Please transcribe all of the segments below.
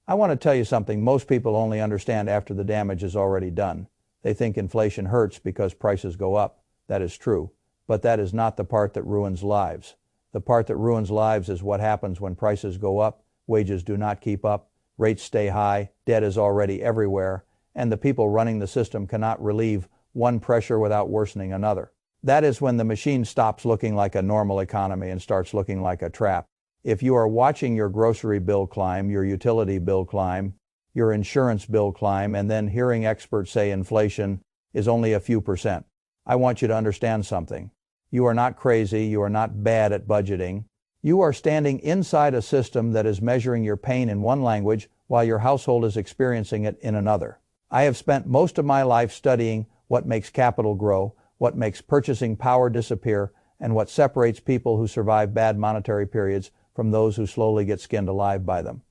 I want to tell you something most people only understand after the damage is already done. They think inflation hurts because prices go up. That is true. But that is not the part that ruins lives. The part that ruins lives is what happens when prices go up, wages do not keep up, rates stay high, debt is already everywhere, and the people running the system cannot relieve one pressure without worsening another. That is when the machine stops looking like a normal economy and starts looking like a trap. If you are watching your grocery bill climb, your utility bill climb, your insurance bill climb, and then hearing experts say inflation is only a few percent, I want you to understand something. You are not crazy, you are not bad at budgeting. You are standing inside a system that is measuring your pain in one language while your household is experiencing it in another. I have spent most of my life studying what makes capital grow, what makes purchasing power disappear, and what separates people who survive bad monetary periods from those who slowly get skinned alive by them.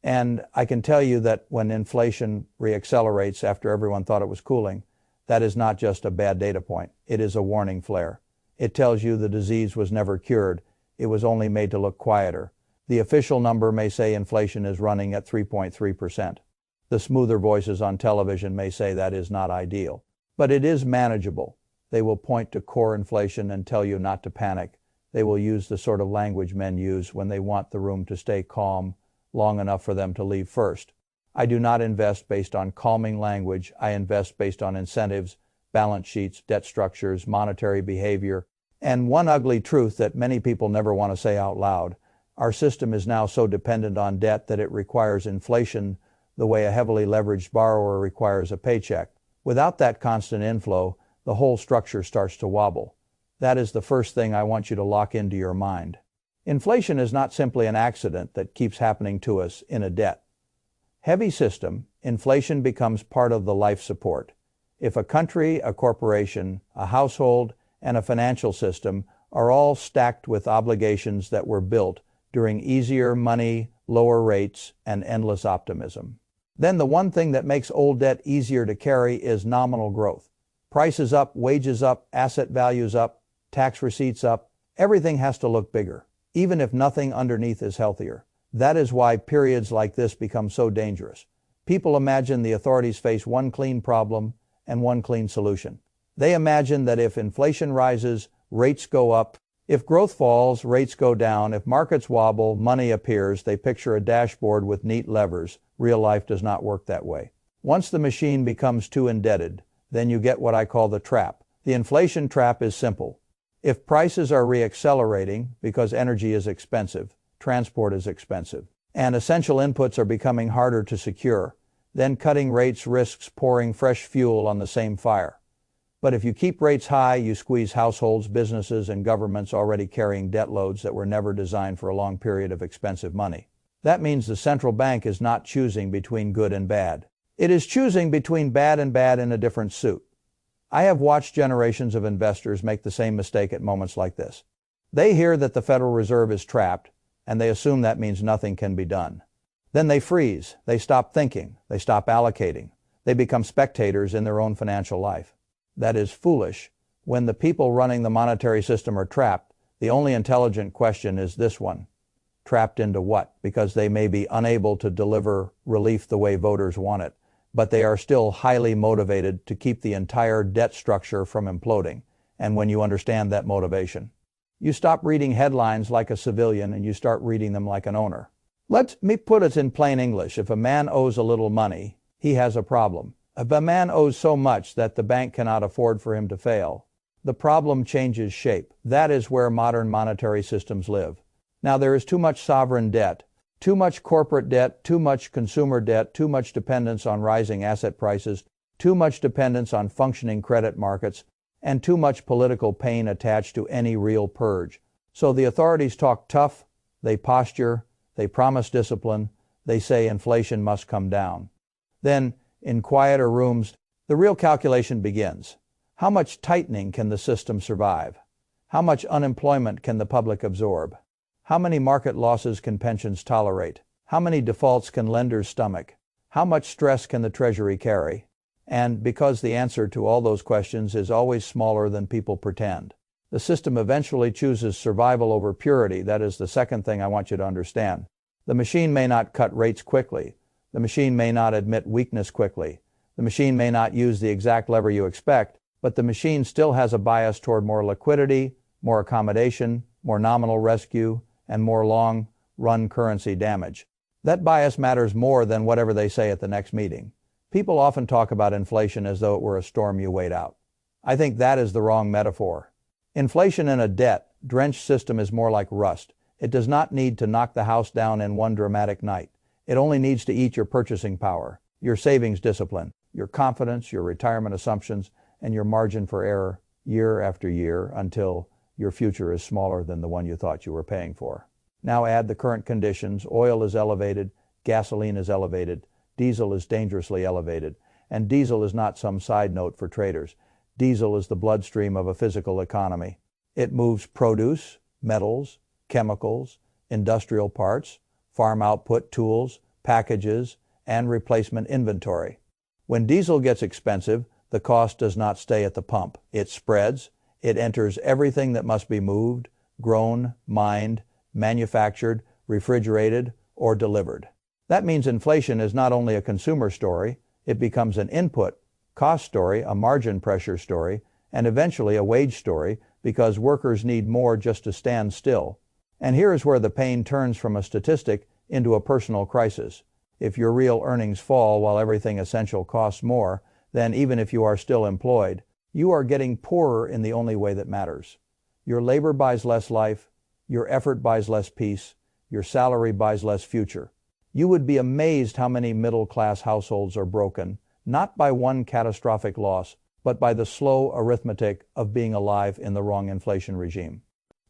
And I can tell you that when inflation reaccelerates after everyone thought it was cooling, that is not just a bad data point. It is a warning flare. It tells you the disease was never cured. It was only made to look quieter. The official number may say inflation is running at 3.3%. The smoother voices on television may say that is not ideal. But it is manageable. They will point to core inflation and tell you not to panic. They will use the sort of language men use when they want the room to stay calm long enough for them to leave first. I do not invest based on calming language. I invest based on incentives, balance sheets, debt structures, monetary behavior, and one ugly truth that many people never want to say out loud. Our system is now so dependent on debt that it requires inflation the way a heavily leveraged borrower requires a paycheck. Without that constant inflow, the whole structure starts to wobble. That is the first thing I want you to lock into your mind. Inflation is not simply an accident that keeps happening to us in a debt. Heavy system, inflation becomes part of the life support. If a country, a corporation, a household, and a financial system are all stacked with obligations that were built during easier money, lower rates, and endless optimism, then the one thing that makes old debt easier to carry is nominal growth. Prices up, wages up, asset values up, tax receipts up, everything has to look bigger, even if nothing underneath is healthier. That is why periods like this become so dangerous. People imagine the authorities face one clean problem and one clean solution. They imagine that if inflation rises, rates go up. If growth falls, rates go down. If markets wobble, money appears. They picture a dashboard with neat levers. Real life does not work that way. Once the machine becomes too indebted, then you get what I call the trap. The inflation trap is simple. If prices are reaccelerating because energy is expensive, transport is expensive, and essential inputs are becoming harder to secure, then cutting rates risks pouring fresh fuel on the same fire. But if you keep rates high, you squeeze households, businesses, and governments already carrying debt loads that were never designed for a long period of expensive money. That means the central bank is not choosing between good and bad. It is choosing between bad and bad in a different suit. I have watched generations of investors make the same mistake at moments like this. They hear that the Federal Reserve is trapped, and they assume that means nothing can be done. Then they freeze, they stop thinking, they stop allocating, they become spectators in their own financial life. That is foolish. When the people running the monetary system are trapped, the only intelligent question is this one. Trapped into what? Because they may be unable to deliver relief the way voters want it, but they are still highly motivated to keep the entire debt structure from imploding. And when you understand that motivation, you stop reading headlines like a civilian and you start reading them like an owner. Let me put it in plain English. If a man owes a little money, he has a problem. If a man owes so much that the bank cannot afford for him to fail, the problem changes shape. That is where modern monetary systems live. Now there is too much sovereign debt, too much corporate debt, too much consumer debt, too much dependence on rising asset prices, too much dependence on functioning credit markets, and too much political pain attached to any real purge. So the authorities talk tough, they posture, they promise discipline, they say inflation must come down. Then, in quieter rooms, the real calculation begins. How much tightening can the system survive? How much unemployment can the public absorb? How many market losses can pensions tolerate? How many defaults can lenders stomach? How much stress can the Treasury carry? And because the answer to all those questions is always smaller than people pretend, the system eventually chooses survival over purity. That is the second thing I want you to understand. The machine may not cut rates quickly, The machine may not admit weakness quickly. The machine may not use the exact lever you expect, but the machine still has a bias toward more liquidity, more accommodation, more nominal rescue, and more long-run currency damage. That bias matters more than whatever they say at the next meeting. People often talk about inflation as though it were a storm you wait out. I think that is the wrong metaphor. Inflation in a debt-drenched system is more like rust. It does not need to knock the house down in one dramatic night. It only needs to eat your purchasing power, your savings discipline, your confidence, your retirement assumptions, and your margin for error year after year until your future is smaller than the one you thought you were paying for. Now add the current conditions. Oil is elevated, gasoline is elevated, diesel is dangerously elevated, and diesel is not some side note for traders. Diesel is the bloodstream of a physical economy. It moves produce, metals, chemicals, industrial parts, farm output tools, packages, and replacement inventory. When diesel gets expensive, the cost does not stay at the pump. It spreads. It enters everything that must be moved, grown, mined, manufactured, refrigerated, or delivered. That means inflation is not only a consumer story, it becomes an input, cost story, a margin pressure story, and eventually a wage story because workers need more just to stand still. And here is where the pain turns from a statistic into a personal crisis. If your real earnings fall while everything essential costs more, then even if you are still employed, you are getting poorer in the only way that matters. Your labor buys less life, your effort buys less peace, your salary buys less future. You would be amazed how many middle-class households are broken, not by one catastrophic loss, but by the slow arithmetic of being alive in the wrong inflation regime.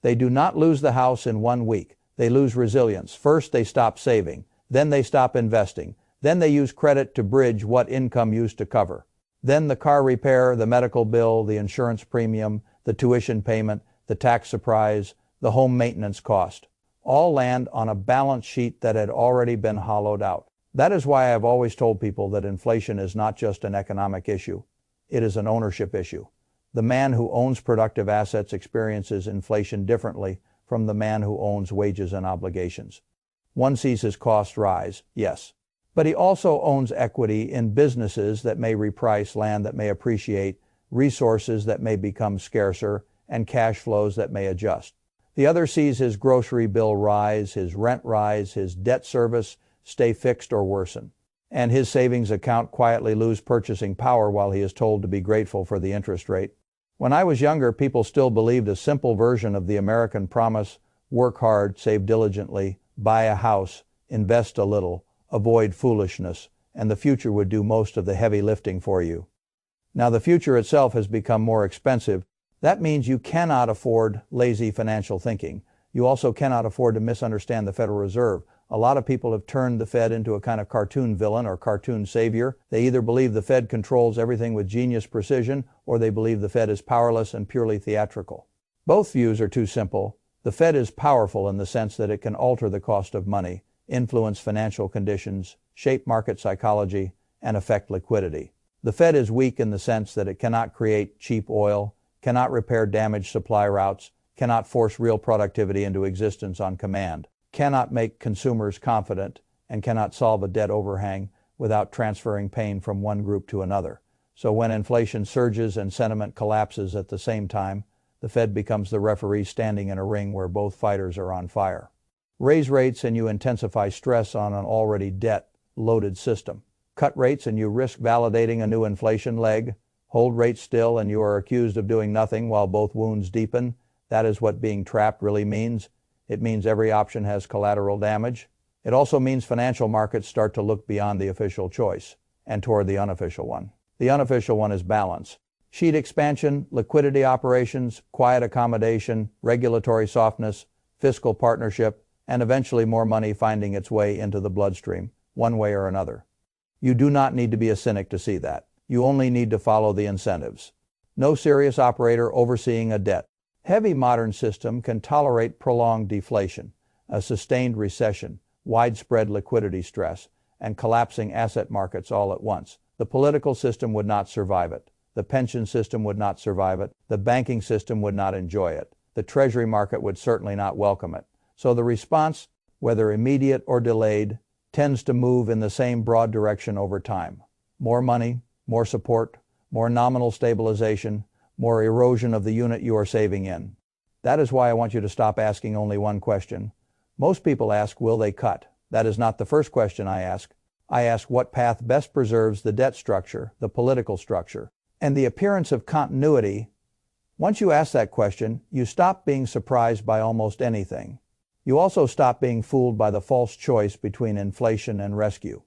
They do not lose the house in 1 week. They lose resilience. First, they stop saving. Then they stop investing. Then they use credit to bridge what income used to cover. Then the car repair, the medical bill, the insurance premium, the tuition payment, the tax surprise, the home maintenance cost, all land on a balance sheet that had already been hollowed out. That is why I have always told people that inflation is not just an economic issue. It is an ownership issue. The man who owns productive assets experiences inflation differently from the man who owns wages and obligations. One sees his costs rise, yes, but he also owns equity in businesses that may reprice, land that may appreciate, resources that may become scarcer, and cash flows that may adjust. The other sees his grocery bill rise, his rent rise, his debt service stay fixed or worsen, and his savings account quietly lose purchasing power while he is told to be grateful for the interest rate. When I was younger, people still believed a simple version of the American promise: work hard, save diligently, buy a house, invest a little, avoid foolishness, and the future would do most of the heavy lifting for you. Now the future itself has become more expensive. That means you cannot afford lazy financial thinking. You also cannot afford to misunderstand the Federal Reserve. A lot of people have turned the Fed into a kind of cartoon villain or cartoon savior. They either believe the Fed controls everything with genius precision, or they believe the Fed is powerless and purely theatrical. Both views are too simple. The Fed is powerful in the sense that it can alter the cost of money, influence financial conditions, shape market psychology, and affect liquidity. The Fed is weak in the sense that it cannot create cheap oil, cannot repair damaged supply routes, cannot force real productivity into existence on command, cannot make consumers confident, and cannot solve a debt overhang without transferring pain from one group to another. So when inflation surges and sentiment collapses at the same time, the Fed becomes the referee standing in a ring where both fighters are on fire. Raise rates and you intensify stress on an already debt-loaded system. Cut rates and you risk validating a new inflation leg. Hold rates still and you are accused of doing nothing while both wounds deepen. That is what being trapped really means. It means every option has collateral damage. It also means financial markets start to look beyond the official choice and toward the unofficial one. The unofficial one is balance. Sheet expansion, liquidity operations, quiet accommodation, regulatory softness, fiscal partnership, and eventually more money finding its way into the bloodstream, one way or another. You do not need to be a cynic to see that. You only need to follow the incentives. No serious operator overseeing a debt-heavy modern system can tolerate prolonged deflation, a sustained recession, widespread liquidity stress, and collapsing asset markets all at once. The political system would not survive it. The pension system would not survive it. The banking system would not enjoy it. The treasury market would certainly not welcome it. So the response, whether immediate or delayed, tends to move in the same broad direction over time. More money, more support, more nominal stabilization, more erosion of the unit you are saving in. That is why I want you to stop asking only one question. Most people ask, will they cut? That is not the first question I ask. I ask what path best preserves the debt structure, the political structure, and the appearance of continuity. Once you ask that question, you stop being surprised by almost anything. You also stop being fooled by the false choice between inflation and rescue.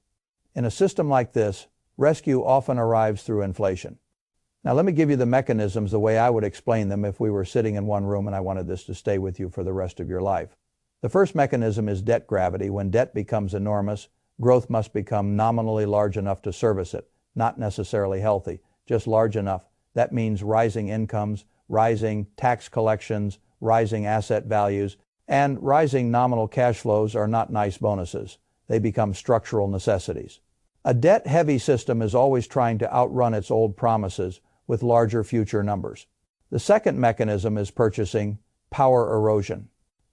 In a system like this, rescue often arrives through inflation. Now let me give you the mechanisms the way I would explain them if we were sitting in one room and I wanted this to stay with you for the rest of your life. The first mechanism is debt gravity. When debt becomes enormous, growth must become nominally large enough to service it, not necessarily healthy, just large enough. That means rising incomes, rising tax collections, rising asset values, and rising nominal cash flows are not nice bonuses. They become structural necessities. A debt-heavy system is always trying to outrun its old promises with larger future numbers. The second mechanism is purchasing power erosion.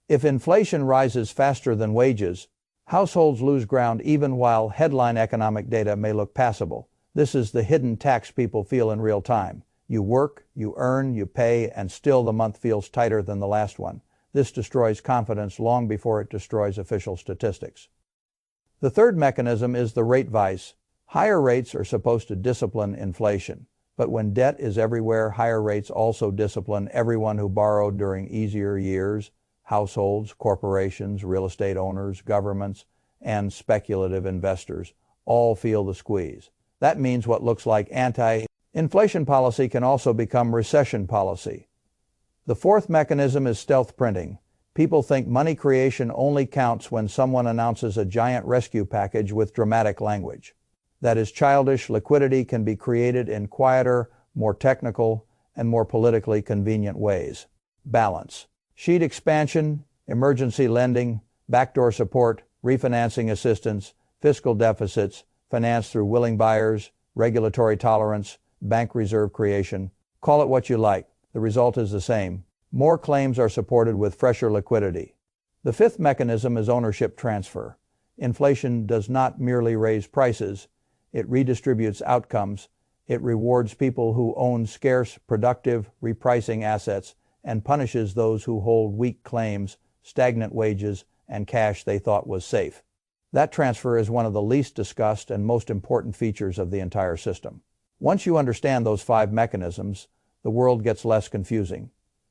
If inflation rises faster than wages, households lose ground even while headline economic data may look passable. This is the hidden tax people feel in real time. You work, you earn, you pay, and still the month feels tighter than the last one. This destroys confidence long before it destroys official statistics. The third mechanism is the rate vice. Higher rates are supposed to discipline inflation. But when debt is everywhere, higher rates also discipline everyone who borrowed during easier years. Households, corporations, real estate owners, governments, and speculative investors all feel the squeeze. That means what looks like anti-inflation policy can also become recession policy. The fourth mechanism is stealth printing. People think money creation only counts when someone announces a giant rescue package with dramatic language. That is childish. Liquidity can be created in quieter, more technical, and more politically convenient ways. Balance. Sheet expansion, emergency lending, backdoor support, refinancing assistance, fiscal deficits, financed through willing buyers, regulatory tolerance, bank reserve creation. Call it what you like. The result is the same. More claims are supported with fresher liquidity. The fifth mechanism is ownership transfer. Inflation does not merely raise prices. It redistributes outcomes. It rewards people who own scarce, productive, repricing assets and punishes those who hold weak claims, stagnant wages, and cash they thought was safe. That transfer is one of the least discussed and most important features of the entire system. Once you understand those 5 mechanisms, the world gets less confusing.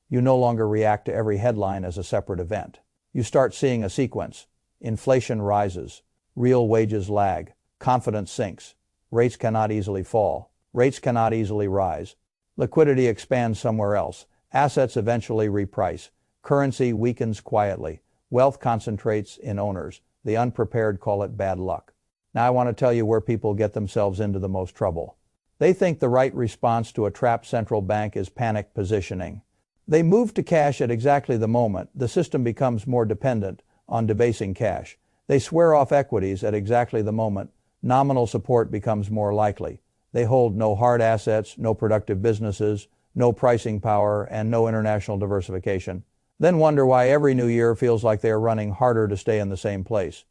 You no longer react to every headline as a separate event. You start seeing a sequence. Inflation rises. Real wages lag. Confidence sinks. Rates cannot easily fall. Rates cannot easily rise. Liquidity expands somewhere else. Assets eventually reprice. Currency weakens quietly. Wealth concentrates in owners. The unprepared call it bad luck. Now I want to tell you where people get themselves into the most trouble. They think the right response to a trapped central bank is panic positioning. They move to cash at exactly the moment the system becomes more dependent on debasing cash. They swear off equities at exactly the moment nominal support becomes more likely. They hold no hard assets, no productive businesses, no pricing power, and no international diversification. Then wonder why every new year feels like they are running harder to stay in the same place.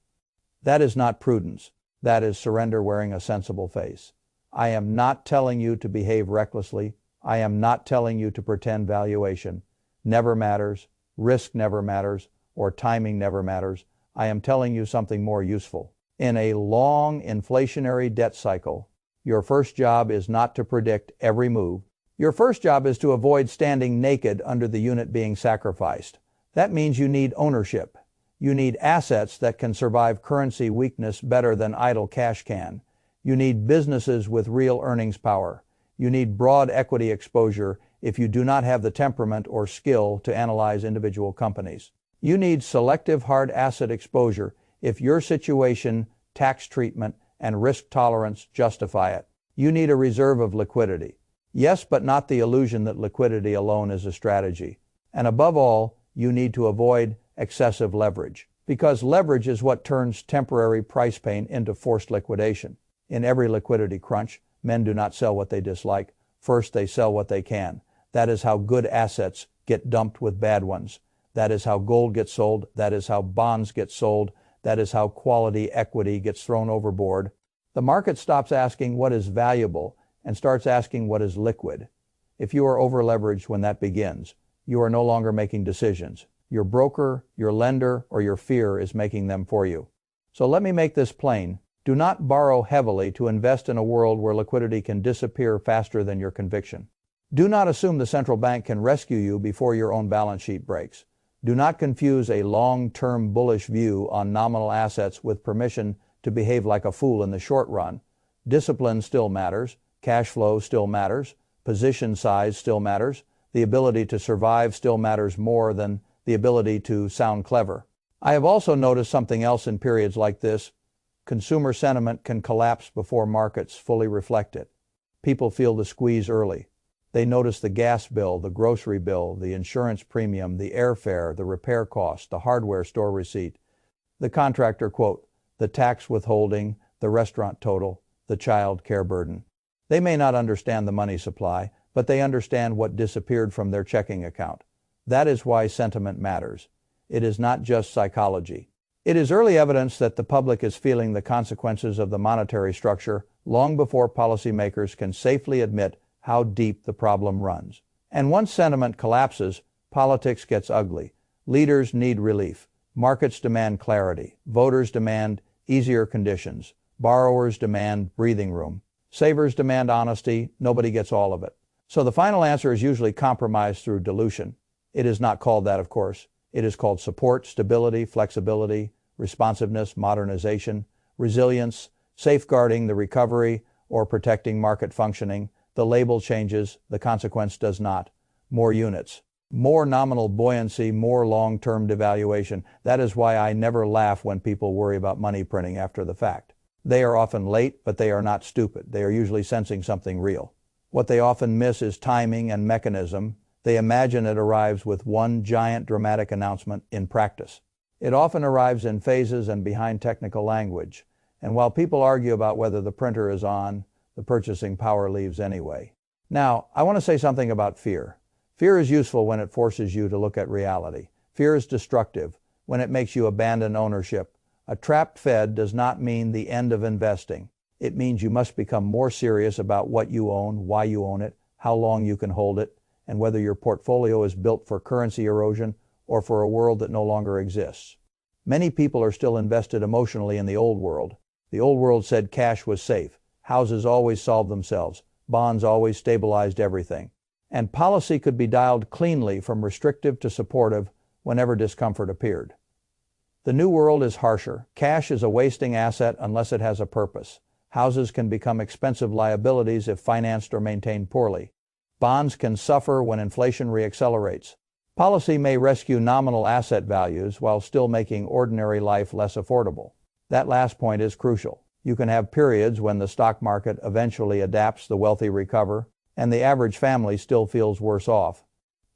That is not prudence. That is surrender wearing a sensible face. I am not telling you to behave recklessly. I am not telling you to pretend valuation never matters, risk never matters, or timing never matters. I am telling you something more useful. In a long inflationary debt cycle, your first job is not to predict every move. Your first job is to avoid standing naked under the unit being sacrificed. That means you need ownership. You need assets that can survive currency weakness better than idle cash can. You need businesses with real earnings power. You need broad equity exposure if you do not have the temperament or skill to analyze individual companies. You need selective hard asset exposure if your situation, tax treatment, and risk tolerance justify it. You need a reserve of liquidity. Yes, but not the illusion that liquidity alone is a strategy. And above all, you need to avoid excessive leverage, because leverage is what turns temporary price pain into forced liquidation. In every liquidity crunch, men do not sell what they dislike. First, they sell what they can. That is how good assets get dumped with bad ones. That is how gold gets sold. That is how bonds get sold. That is how quality equity gets thrown overboard. The market stops asking what is valuable and starts asking what is liquid. If you are over-leveraged when that begins, you are no longer making decisions. Your broker, your lender, or your fear is making them for you. So let me make this plain. Do not borrow heavily to invest in a world where liquidity can disappear faster than your conviction. Do not assume the central bank can rescue you before your own balance sheet breaks. Do not confuse a long-term bullish view on nominal assets with permission to behave like a fool in the short run. Discipline still matters. Cash flow still matters. Position size still matters. The ability to survive still matters more than the ability to sound clever. I have also noticed something else in periods like this. Consumer sentiment can collapse before markets fully reflect it. People feel the squeeze early. They notice the gas bill, the grocery bill, the insurance premium, the airfare, the repair cost, the hardware store receipt, the contractor quote, the tax withholding, the restaurant total, the child care burden. They may not understand the money supply, but they understand what disappeared from their checking account. That is why sentiment matters. It is not just psychology. It is early evidence that the public is feeling the consequences of the monetary structure long before policymakers can safely admit how deep the problem runs. And once sentiment collapses, politics gets ugly. Leaders need relief. Markets demand clarity. Voters demand easier conditions. Borrowers demand breathing room. Savers demand honesty. Nobody gets all of it. So the final answer is usually compromise through dilution. It is not called that, of course. It is called support, stability, flexibility, responsiveness, modernization, resilience, safeguarding the recovery, or protecting market functioning. The label changes, the consequence does not. More units, more nominal buoyancy, more long-term devaluation. That is why I never laugh when people worry about money printing after the fact. They are often late, but they are not stupid. They are usually sensing something real. What they often miss is timing and mechanism. They imagine it arrives with one giant dramatic announcement. In practice, it often arrives in phases and behind technical language. And while people argue about whether the printer is on, the purchasing power leaves anyway. Now, I want to say something about fear. Fear is useful when it forces you to look at reality. Fear is destructive when it makes you abandon ownership. A trapped Fed does not mean the end of investing. It means you must become more serious about what you own, why you own it, how long you can hold it, and whether your portfolio is built for currency erosion or for a world that no longer exists. Many people are still invested emotionally in the old world. The old world said cash was safe. Houses always solved themselves. Bonds always stabilized everything. And policy could be dialed cleanly from restrictive to supportive whenever discomfort appeared. The new world is harsher. Cash is a wasting asset unless it has a purpose. Houses can become expensive liabilities if financed or maintained poorly. Bonds can suffer when inflation reaccelerates. Policy may rescue nominal asset values while still making ordinary life less affordable. That last point is crucial. You can have periods when the stock market eventually adapts, the wealthy recover, and the average family still feels worse off.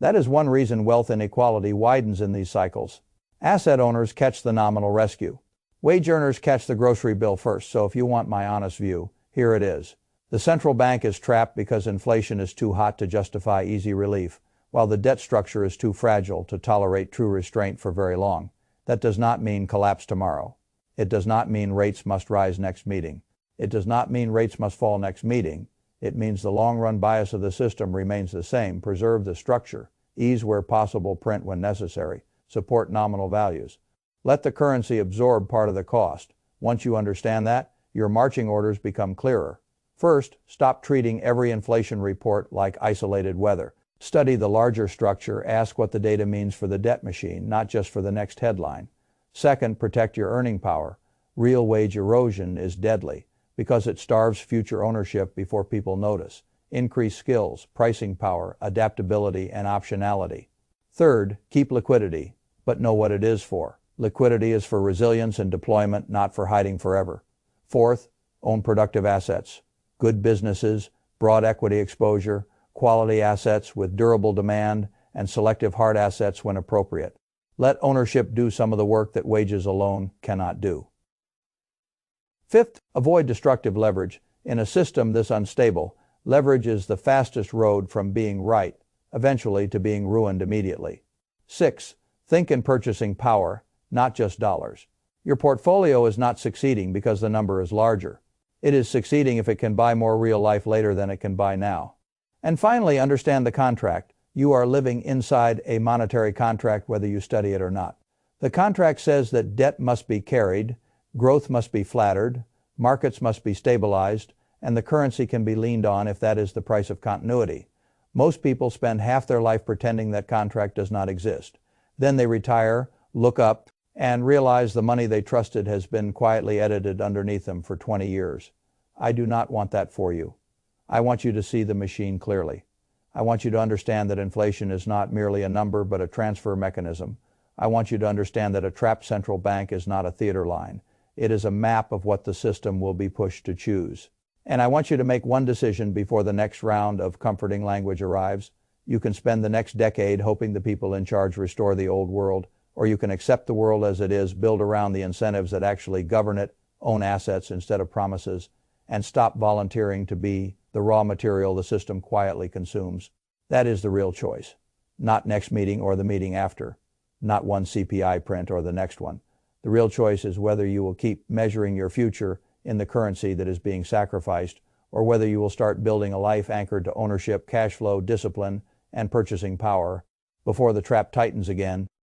That is one reason wealth inequality widens in these cycles. Asset owners catch the nominal rescue. Wage earners catch the grocery bill first, so if you want my honest view, here it is. The central bank is trapped because inflation is too hot to justify easy relief, while the debt structure is too fragile to tolerate true restraint for very long. That does not mean collapse tomorrow. It does not mean rates must rise next meeting. It does not mean rates must fall next meeting. It means the long-run bias of the system remains the same. Preserve the structure. Ease where possible, print when necessary. Support nominal values. Let the currency absorb part of the cost. Once you understand that, your marching orders become clearer. First, stop treating every inflation report like isolated weather. Study the larger structure. Ask what the data means for the debt machine, not just for the next headline. Second, protect your earning power. Real wage erosion is deadly because it starves future ownership before people notice. Increase skills, pricing power, adaptability, and optionality. Third, keep liquidity, but know what it is for. Liquidity is for resilience and deployment, not for hiding forever. Fourth, own productive assets. Good businesses, broad equity exposure, quality assets with durable demand, and selective hard assets when appropriate. Let ownership do some of the work that wages alone cannot do. Fifth, avoid destructive leverage. In a system this unstable, leverage is the fastest road from being right, eventually, to being ruined immediately. Six, think in purchasing power, not just dollars. Your portfolio is not succeeding because the number is larger. It is succeeding if it can buy more real life later than it can buy now. And finally, understand the contract. You are living inside a monetary contract whether you study it or not. The contract says that debt must be carried, growth must be flattered, markets must be stabilized, and the currency can be leaned on if that is the price of continuity. Most people spend half their life pretending that contract does not exist. Then they retire, look up, and realize the money they trusted has been quietly edited underneath them for 20 years. I do not want that for you. I want you to see the machine clearly. I want you to understand that inflation is not merely a number but a transfer mechanism. I want you to understand that a trapped central bank is not a theater line. It is a map of what the system will be pushed to choose. And I want you to make one decision before the next round of comforting language arrives. You can spend the next decade hoping the people in charge restore the old world, or you can accept the world as it is, build around the incentives that actually govern it, own assets instead of promises, and stop volunteering to be the raw material the system quietly consumes. That is the real choice. Not next meeting or the meeting after. Not one CPI print or the next one. The real choice is whether you will keep measuring your future in the currency that is being sacrificed, or whether you will start building a life anchored to ownership, cash flow, discipline, and purchasing power before the trap tightens again